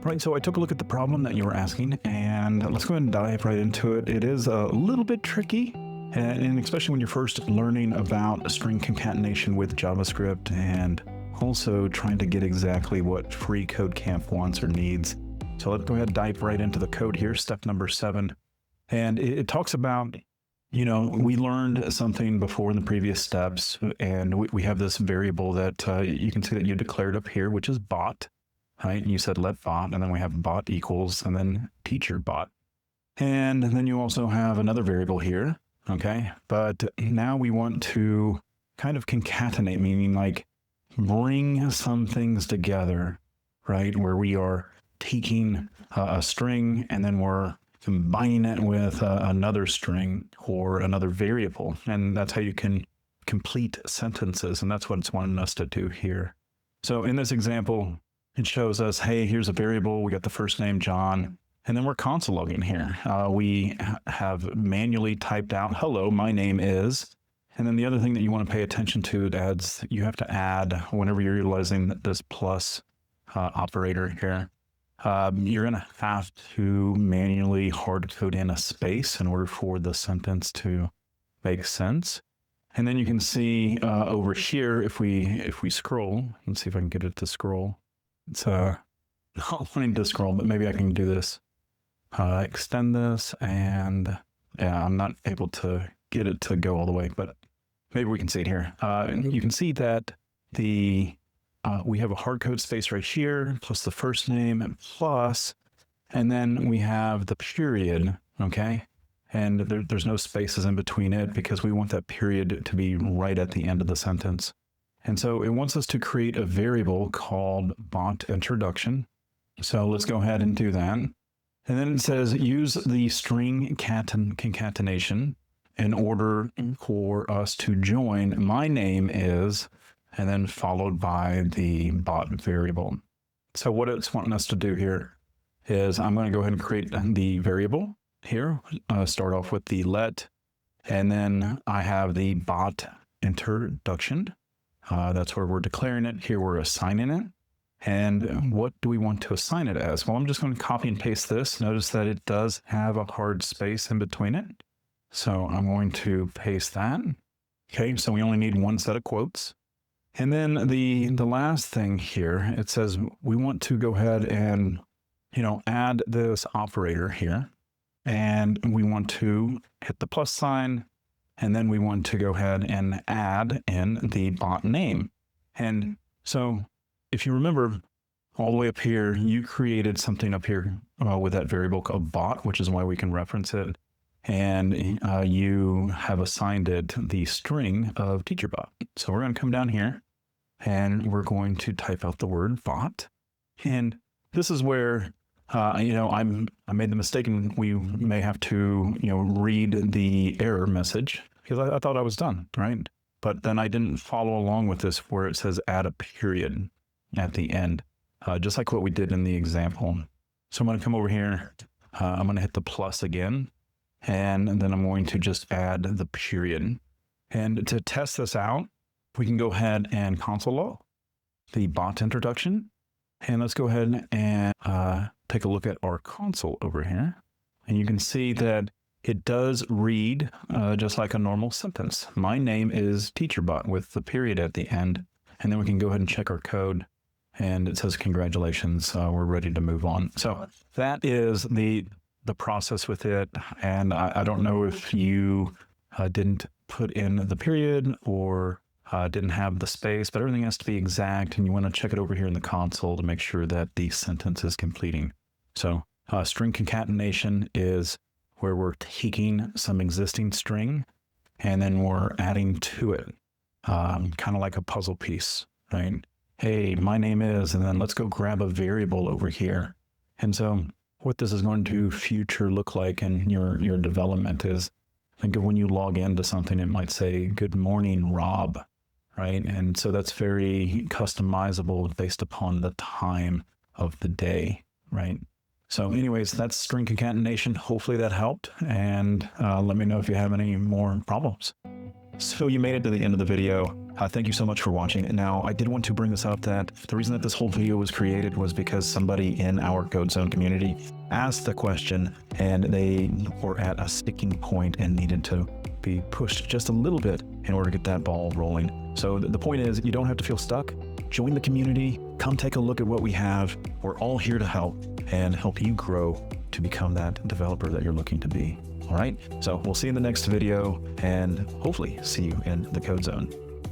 Right, so I took a look at the problem that you were asking, and let's go ahead and dive right into it. It is a little bit tricky, and especially when you're first learning about string concatenation with JavaScript and also trying to get exactly what FreeCodeCamp wants or needs. So let's go ahead and dive right into the code here, step number 7. And it talks about, we learned something before in the previous steps, and we have this variable that you can see that you declared up here, which is bot. Right? You said let bot, and then we have bot equals, and then teacher bot. And then you also have another variable here, okay? But now we want to kind of concatenate, meaning like bring some things together, right? Where we are taking a string and then we're combining it with another string or another variable. And that's how you can complete sentences. And that's what it's wanting us to do here. So in this example, it shows us, hey, here's a variable. We got the first name, John, and then we're console logging here. We have manually typed out, hello, my name is. And then the other thing that you want to pay attention to, you have to add, whenever you're utilizing this plus operator here, you're going to have to manually hard code in a space in order for the sentence to make sense. And then you can see over here, if we scroll, let's see if I can get it to scroll. It's not wanting to scroll, but maybe I can do this. Extend this, and yeah, I'm not able to get it to go all the way, but maybe we can see it here. You can see that we have a hard code space right here, plus the first name, and plus, and then we have the period, okay? And there's no spaces in between it because we want that period to be right at the end of the sentence. And so it wants us to create a variable called bot introduction. So let's go ahead and do that. And then it says use the string concatenation in order for us to join my name is, and then followed by the bot variable. So what it's wanting us to do here is I'm going to go ahead and create the variable here. Start off with the let, and then I have the bot introduction. That's where we're declaring it. Here we're assigning it. And what do we want to assign it as? Well, I'm just going to copy and paste this. Notice that it does have a hard space in between it. So I'm going to paste that. Okay, so we only need one set of quotes. And then the last thing here, it says we want to go ahead and, add this operator here. And we want to hit the plus sign. And then we want to go ahead and add in the bot name. And so if you remember all the way up here, you created something up here with that variable called bot, which is why we can reference it. And you have assigned it the string of teacher bot. So we're going to come down here and we're going to type out the word bot. And this is where I made the mistake, and we may have to, read the error message because I thought I was done, right? But then I didn't follow along with this where it says add a period at the end, just like what we did in the example. So I'm going to come over here. I'm going to hit the plus again, and then I'm going to just add the period. And to test this out, we can go ahead and console log the bot introduction. And let's go ahead and take a look at our console over here. And you can see that it does read just like a normal sentence. My name is teacherbot with the period at the end. And then we can go ahead and check our code. And it says, congratulations, we're ready to move on. So that is the process with it. And I don't know if you didn't put in the period or didn't have the space, but everything has to be exact, and you want to check it over here in the console to make sure that the sentence is completing. So string concatenation is where we're taking some existing string and then we're adding to it, kind of like a puzzle piece, right? Hey, my name is, and then let's go grab a variable over here. And so what this is going to future look like in your development is, think of when you log into something, it might say, good morning, Rob. Right? And so that's very customizable based upon the time of the day, right? So anyways, that's string concatenation. Hopefully that helped. And let me know if you have any more problems. So you made it to the end of the video. Thank you so much for watching. Now, I did want to bring this up that the reason that this whole video was created was because somebody in our Code Zone community asked the question and they were at a sticking point and needed to be pushed just a little bit in order to get that ball rolling. So the point is, you don't have to feel stuck. Join the community, come take a look at what we have. We're all here to help and help you grow to become that developer that you're looking to be. All right, so we'll see you in the next video and hopefully see you in the Code Zone.